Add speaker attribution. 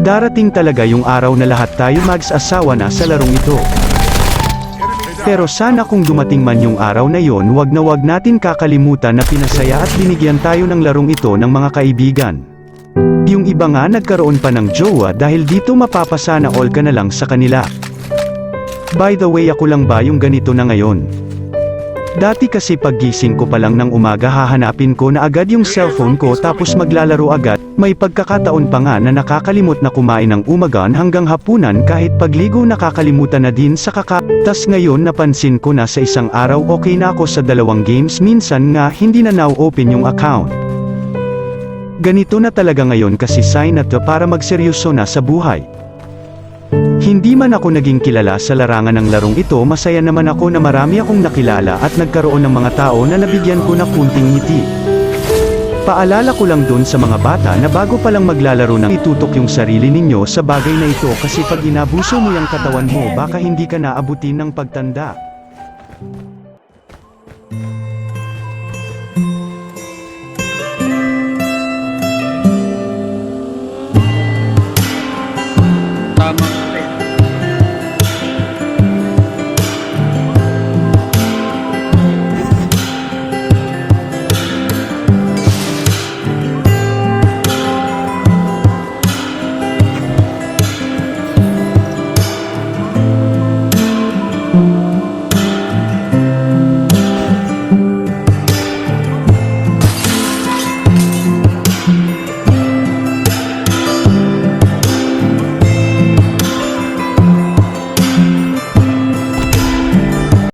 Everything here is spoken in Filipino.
Speaker 1: Darating talaga yung araw na lahat tayo mag-asawa na sa larong ito. Pero sana kung dumating man yung araw na yon, wag natin kakalimutan na pinasaya at binigyan tayo ng larong ito ng mga kaibigan. Yung iba nga nagkaroon pa ng jowa dahil dito mapapasana all ka na lang sa kanila. By the way, ako lang ba yung ganito na ngayon? Dati kasi paggising ko pa lang ng umaga hahanapin ko na agad yung cellphone ko tapos maglalaro agad. May pagkakataon pa nga na nakakalimot na kumain ng umagan hanggang hapunan, kahit pagligo nakakalimutan na din sa Tas ngayon napansin ko na sa isang araw okay na ako sa 2 games, minsan nga hindi na now-open yung account. Ganito na talaga ngayon kasi sign na to para magseryoso na sa buhay. Hindi man ako naging kilala sa larangan ng larong ito, masaya naman ako na marami akong nakilala at nagkaroon ng mga tao na nabigyan ko na kunting ngiti. Paalala ko lang dun sa mga bata na bago pa lang maglalaro ng itutok yung sarili ninyo sa bagay na ito kasi pag inabuso mo yung katawan mo baka hindi ka naabutin ng pagtanda.